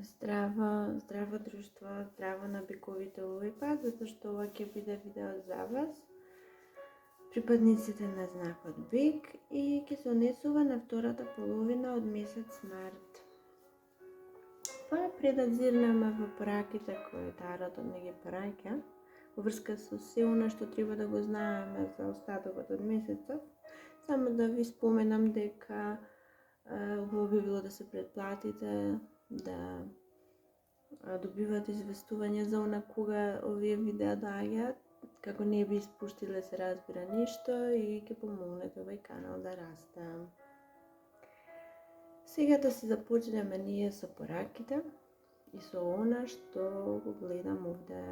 Здраво друштво, здраво набиковите овој пат, затоа што ова ќе биде видео за вас, припадниците на знакот Бик, и ќе се однесува на втората половина од месец март. Пред да зирнеме во пораките кои таротот не ги праќа, во врска со се она што треба да го знаеме за остатокот од месецот, само да ви споменам дека убаво би било да се претплатите, да добивате известување за она кога овие видеа доаѓаат, како не би испуштиле се разбира ништо и ќе помогнете овој канал да расте. Сега да се започнеме ние со пораките и со она што го гледам овде.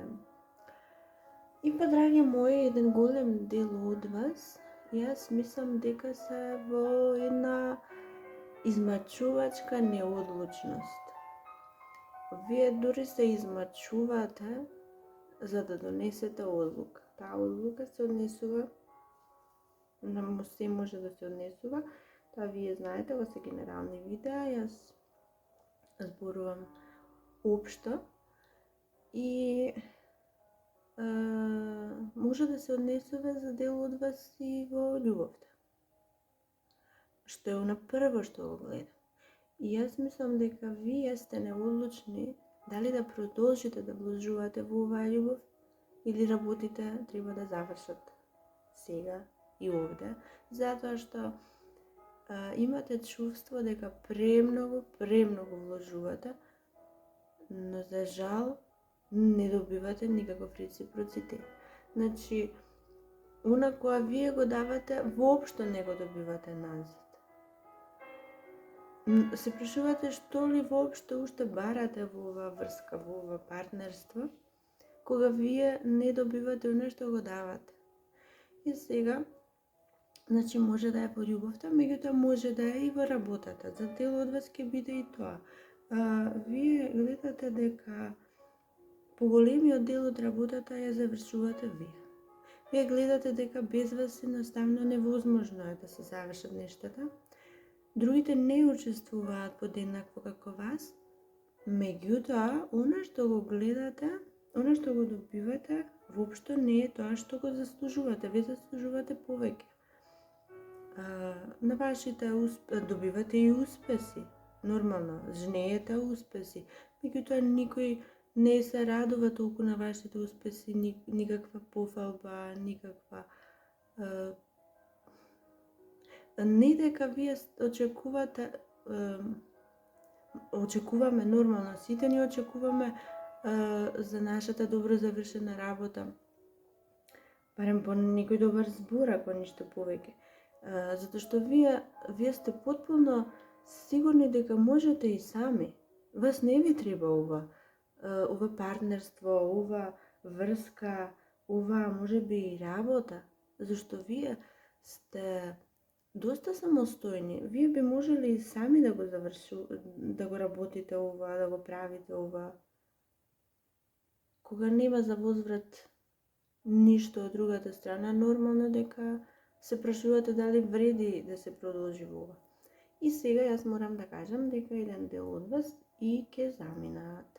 И па, драги мои, еден голем дел од вас, јас мислам дека се во една измачувачка неодлучност. Вие дури се измачувате за да донесете одлука. Таа одлука се однесува, на се може да се однесува, тоа вие знаете, ова се генерални видеа, јас зборувам општо и може да се однесува за дел од вас и во љубовта. Што е она прво што го гледам. И јас мислам дека вие сте неодлучни дали да продолжите да вложувате во оваа љубов или работите треба да завршат сега и овде, затоа што имате чувство дека премногу вложувате, но за жал не добивате никаков реципроцитет. Значи, она која вие го давате, воопшто не го добивате назад. Се прашувате што ли воопшто уште барате во оваа врска, во ова партнерство, кога вие не добивате она што го давате. И сега, значи може да е во љубовта, меѓутоа може да е и во работата. За дел од вас ќе биде и тоа. Вие гледате дека поголемиот дел од работата ја завршувате вие. Вие гледате дека без вас едноставно невозможно е да се завршат нештата. Другите не учествуваат подеднакво како вас, меѓутоа, она што го гледате, она што го добивате, воопшто не е тоа што го заслужувате. Вие заслужувате повеќе. На вашите добивате и успеси, нормално, жнеете успеси, меѓутоа никој не се радува толку на вашите успеси, никаква пофалба, никаква не дека вие очекуваме нормално, сите ни очекуваме за нашата добро завршена работа, барем по некој добар збор, ако ништо повеќе. Затоа што вие сте потполно сигурни дека можете и сами. Вас не ви треба ова партнерство, ова врска, ова можеби и работа, зашто вие сте доста самостојни. Вие би можеле и сами да го работите ова, да го правите ова. Кога нема за возврат ништо од другата страна, нормално дека се прашувате дали вреди да се продолжи во ова. И сега јас морам да кажам дека еден дел од вас и ќе заминаат.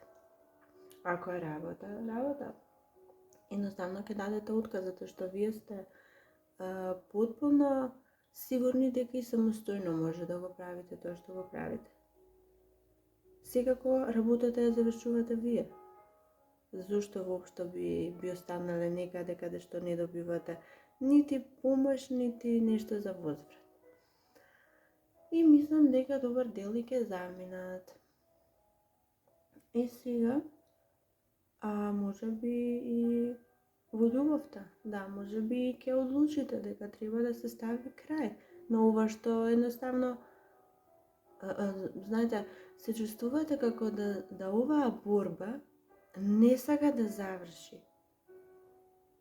Ако е работа. Едноставно ќе дадете отказ, затоа што вие сте потполно сигурни дека и самостојно може да го правите тоа што го правите. Секако работата ја завршувате вие. Зошто воопшто би останале некаде каде што не добивате нити помош, нити нешто за возврат. И мислам дека добар дел и ќе заминат. И сега, можеби и во љубовта, да, можеби ќе одлучите дека треба да се стави крај на ова што едноставно, знаете, се чувствувате како да оваа борба не сака да заврши.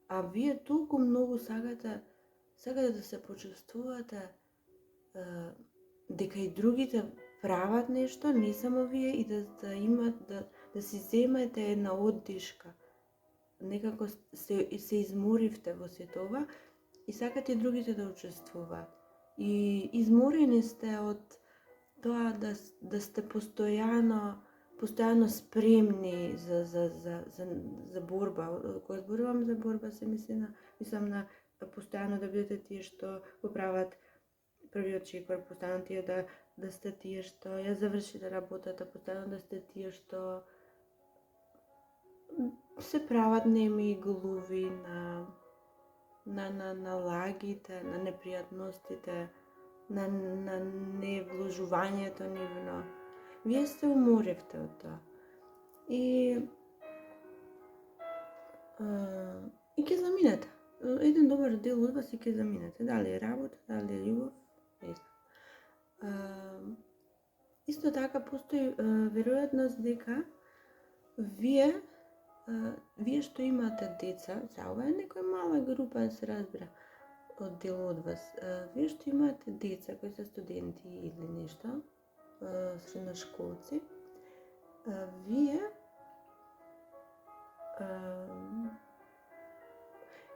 А вие толку многу сакате да се почувствувате дека и другите прават нешто, не само вие, и да си земете една оддишка. Некако се изморивте во сето ова и сакате другите да учествуваат. И изморени сте од тоа да сте постојано постојано спремни за борба. Кога зборувам за борба, се мислам на постојано да бидете тие што го прават првиот чекор, постојано тие да сте тие што ја завршите работата, постојано да сте тие што се прават неми глуви на лагите, на непријатностите, на невложувањето нивно. Вие се уморевте од тоа. И ќе заминете. Еден добар дел од вас и ќе заминете. Дали е работа, дали е љубов, не знам. Исто така постои веројатност дека вие што имате деца, ова е некоја мала група, да се разбира, од дел од вас. Вие што имате деца кои се студенти или нешто, средношколци,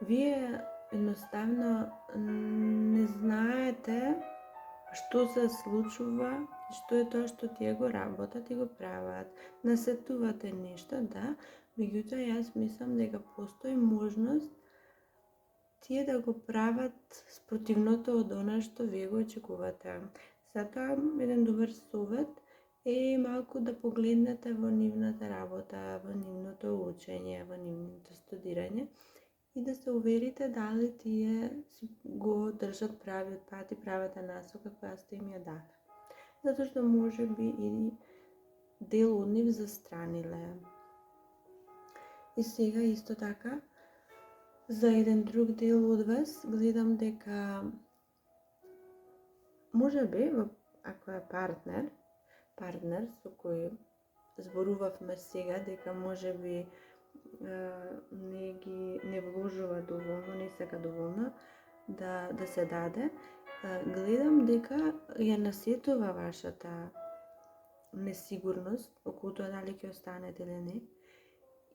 вие едноставно не знаете што се случува, што е тоа што тие го работат и го прават. Насетувате нешто, да, меѓутоа јас мислам дека постои можност тие да го прават спротивното од она што вие го очекувате. Затоа еден добар совет е малку да погледнете во нивната работа, во нивното учење, во нивното студирање и да се уверите дали тие го држат правиот пат и правата насока која сте им ја дали. Затоа што може би и дел од нив застраниле. И сега исто така, за еден друг дел од вас, гледам дека може би, ако е партнер со кој зборувавме сега, дека може би не вложува доволно, не сака доволно да се даде, гледам дека ја насетува вашата несигурност околу тоа дали ќе останете или не.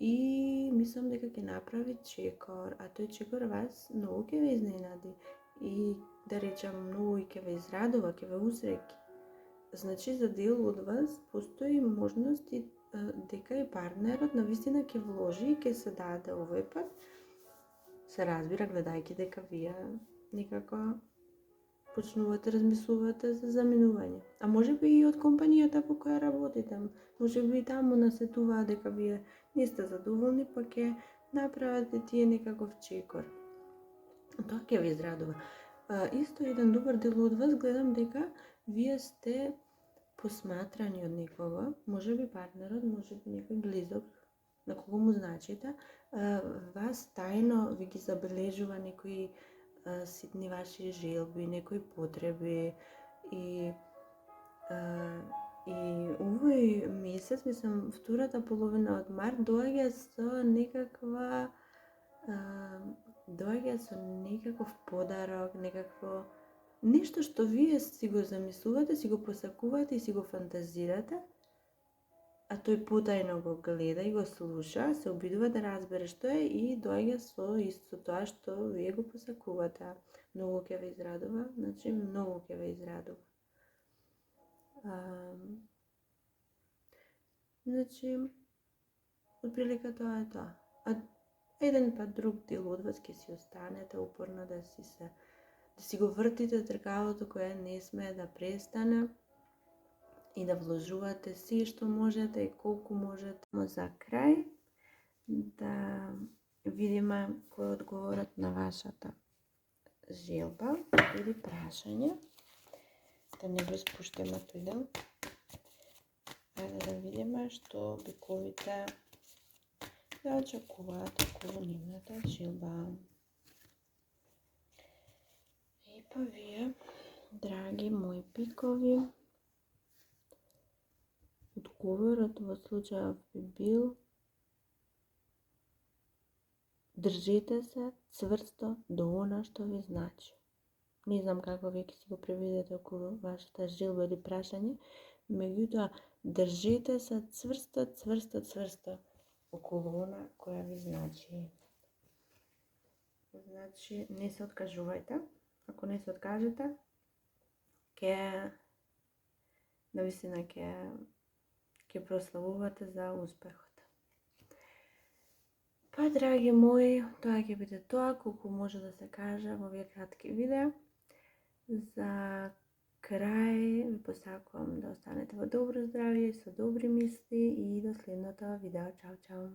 И мислам дека ќе направи чекор, а тој чекор вас многу ќе ве изненади и да речам многу ќе ве израдува, ќе ве усреќи. Значи за дел од вас постои можност дека и партнерот навистина ќе вложи и ќе се даде овој пат. Се разбира гледајќи дека вие некако почнувате размислувате за заменување. А може би и од компанијата по која работите. Може би и таму насетуваат дека вие не сте задоволни, па ќе направите тие некаков чекор. Тоа ќе ви израдува. Исто еден добар дел од вас гледам дека вие сте посматрани од некого, може би партнерот, може би некој близок, на кого му значите, вас тајно ви ги забележува некои ситни ваши желби, некои потреби и овој месец, мислам, втората половина од март доаѓа со некаков подарок, некакво нешто што вие си го замислувате, си го посакувате и си го фантазирате, а тој потајно го гледа и го слуша, се обидува да разбере што е и доаѓа со исто тоа што вие го посакувате. Многу ќе ве израдува, значи многу ќе ве израдува. Значи, отприлика тоа е тоа. А еден па друг дел од вас ќе си останете упорно да си го вртите тркалото кое не смее да престане и да вложувате си што можете и колку можете. За крај да видиме кој е одговорот на вашата желба или прашање. Да не го спуштиме тој дел. Ајде да видиме што биковите да очекуваат околу нивната желба. И па вие, драги мои бикови, одговорот во случајов би бил: држете се цврсто до она што ви значи. Не знам како вие ќе си го преведете околу вашата желба или прашање, меѓутоа држете се цврсто околу она која ви значи. Значи, не се откажувајте. Ако не се откажете, навистина ќе ќе прославувате за успехот. Па, драги мои, тоа ќе биде тоа, колку може да се каже во овие кратки видеа. За крај ви посакувам да останете во добро здравје, со добри мисли и до следното видео. Чао, чао!